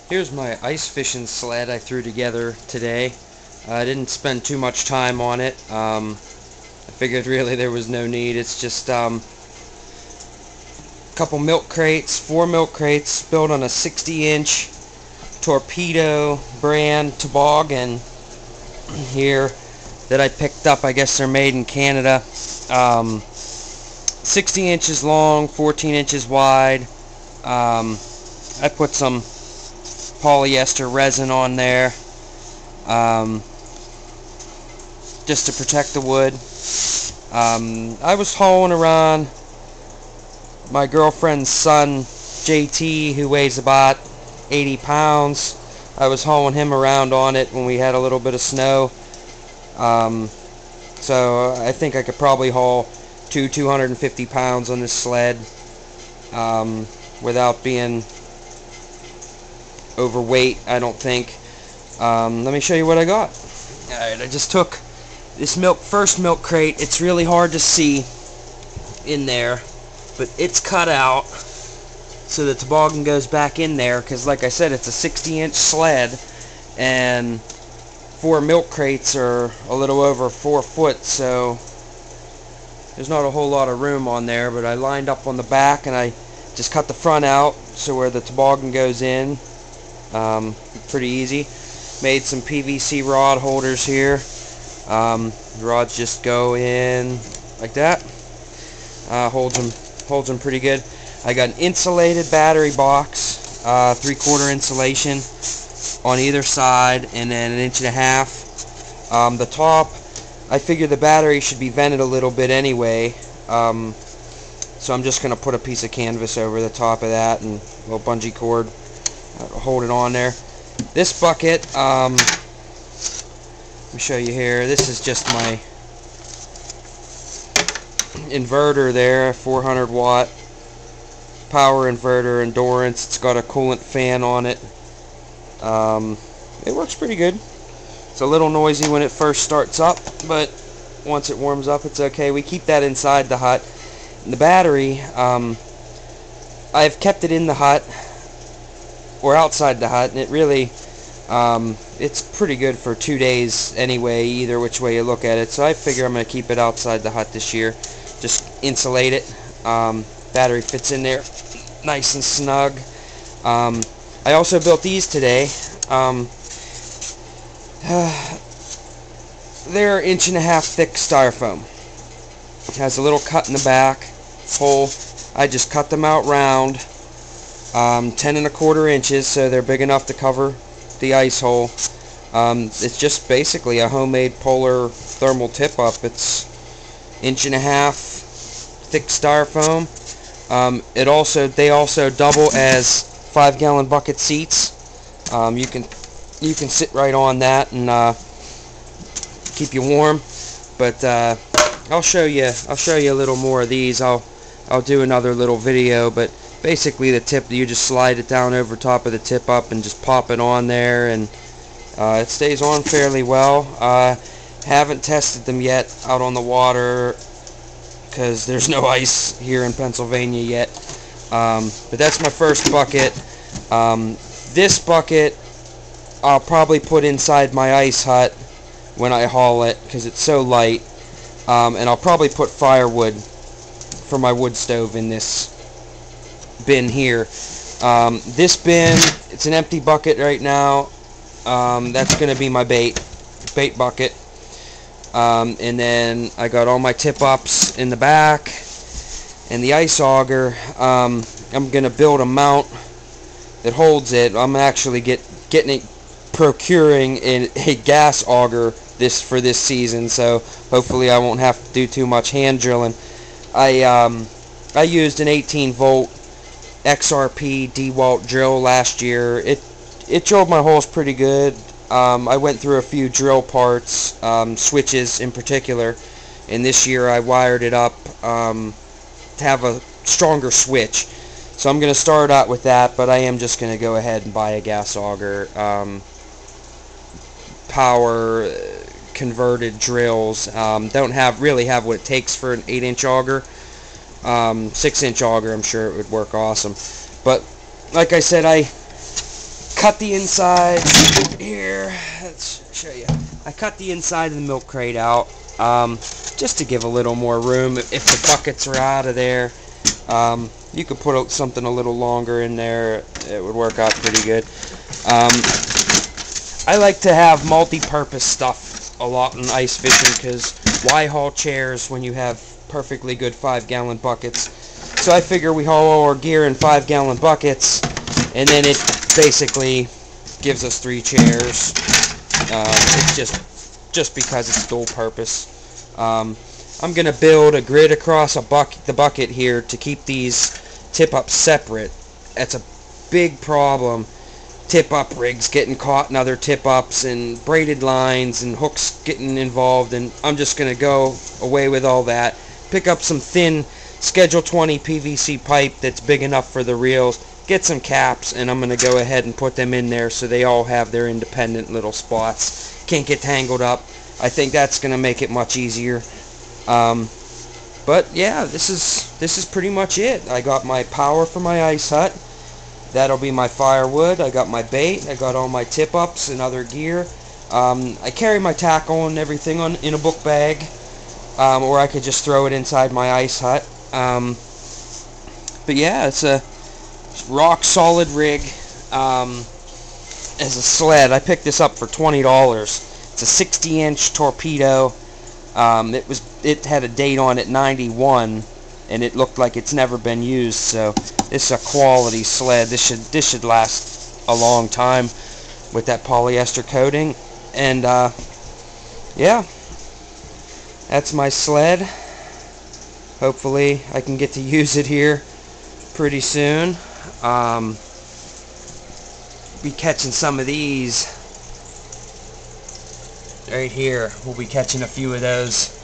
Here's my ice fishing sled I threw together today. I didn't spend too much time on it. I figured really there was no need. It's just a couple milk crates, 4 milk crates built on a 60-inch torpedo brand toboggan here that I picked up. I guess they're made in Canada. 60 inches long, 14 inches wide. I put some polyester resin on there just to protect the wood. I was hauling around my girlfriend's son JT, who weighs about 80 pounds. I was hauling him around on it when we had a little bit of snow. So I think I could probably haul 250 pounds on this sled without being overweight, I don't think. Let me show you what I got. Alright, I just took this first milk crate. It's really hard to see in there, but it's cut out so the toboggan goes back in there, because like I said, it's a 60-inch sled, and 4 milk crates are a little over 4 foot, so there's not a whole lot of room on there. But I lined up on the back and I just cut the front out so where the toboggan goes in. Pretty easy. Made some PVC rod holders here. The rods just go in like that. Holds them pretty good. I got an insulated battery box, 3/4 insulation on either side, and then 1.5 inches. The top, I figure the battery should be vented a little bit anyway, so I'm just going to put a piece of canvas over the top of that and a little bungee cord. Hold it on there. This bucket, let me show you here. This is just my inverter there, 400 watt power inverter, endurance. It's got a coolant fan on it. It works pretty good. It's a little noisy when it first starts up, but once it warms up, it's okay. We keep that inside the hut. And the battery, I've kept it in the hut or outside the hut, and it really, it's pretty good for 2 days anyway, either which way you look at it. So I figure I'm going to keep it outside the hut this year. Just insulate it. Battery fits in there nice and snug. I also built these today. They're 1.5 inch thick styrofoam. It has a little cut in the back hole. I just cut them out round, 10 1/4 inches, so they're big enough to cover the ice hole. It's just basically a homemade polar thermal tip-up. It's 1.5 inch thick styrofoam. They also double as 5-gallon bucket seats. You can sit right on that and keep you warm. But I'll show you a little more of these. I'll do another little video, but basically the tip, you just slide it down over top of the tip up and just pop it on there, and it stays on fairly well. Haven't tested them yet out on the water because there's no ice here in Pennsylvania yet. But that's my first bucket. This bucket I'll probably put inside my ice hut when I haul it because it's so light, and I'll probably put firewood for my wood stove in this bin here. This bin, it's an empty bucket right now. That's going to be my bait bucket. And then I got all my tip-ups in the back and the ice auger. I'm going to build a mount that holds it. I'm actually procuring a gas auger for this season, so hopefully I won't have to do too much hand drilling. I used an 18-volt XRP DeWalt drill last year. It drilled my holes pretty good. I went through a few drill parts, switches in particular, and this year I wired it up to have a stronger switch. So I'm going to start out with that, but I am just going to go ahead and buy a gas auger. Power converted drills don't really have what it takes for an 8-inch auger. 6-inch auger, I'm sure it would work awesome. But like I said, I cut the inside here. Let's show you. I cut the inside of the milk crate out just to give a little more room if the buckets are out of there. You could put something a little longer in there. It would work out pretty good. I like to have multi-purpose stuff a lot in ice fishing, because why haul chairs when you have perfectly good 5-gallon buckets? So I figure we haul all our gear in 5-gallon buckets, and then it basically gives us 3 chairs. It's just because it's dual purpose. I'm gonna build a grid across the bucket here to keep these tip-ups separate. That's a big problem. Tip-up rigs getting caught in other tip-ups, and braided lines and hooks getting involved, and I'm just gonna go away with all that. Pick up some thin Schedule 20 PVC pipe that's big enough for the reels, get some caps, and I'm gonna go ahead and put them in there so they all have their independent little spots. Can't get tangled up. I think that's gonna make it much easier. But yeah, this is pretty much it. I got my power for my ice hut. That'll be my firewood. I got my bait. I got all my tip-ups and other gear. I carry my tackle and everything in a book bag, or I could just throw it inside my ice hut. But yeah, it's a rock solid rig. As a sled, I picked this up for $20. It's a 60-inch torpedo. It had a date on it, 91, and it looked like it's never been used. So this is a quality sled. This should last a long time with that polyester coating. And yeah, that's my sled. Hopefully I can get to use it here pretty soon. Be catching some of these right here. We'll be catching a few of those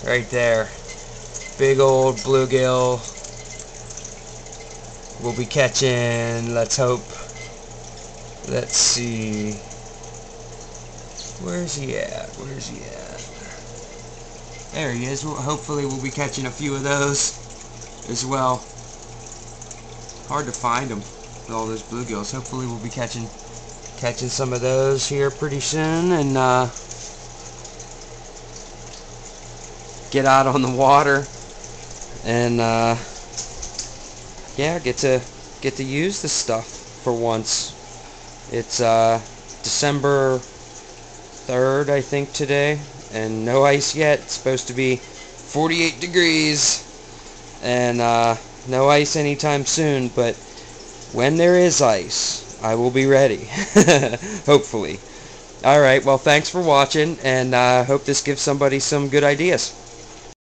right there. Big old bluegill. We'll be catching, let's hope, let's see, where's he at? There he is. Hopefully we'll be catching a few of those as well. Hard to find them with all those bluegills. Hopefully we'll be catching some of those here pretty soon, and get out on the water and yeah, get to use this stuff for once. It's December 3rd, I think, today, and no ice yet. It's supposed to be 48 degrees, and no ice anytime soon, but when there is ice, I will be ready. Hopefully. Alright, well, thanks for watching, and hope this gives somebody some good ideas.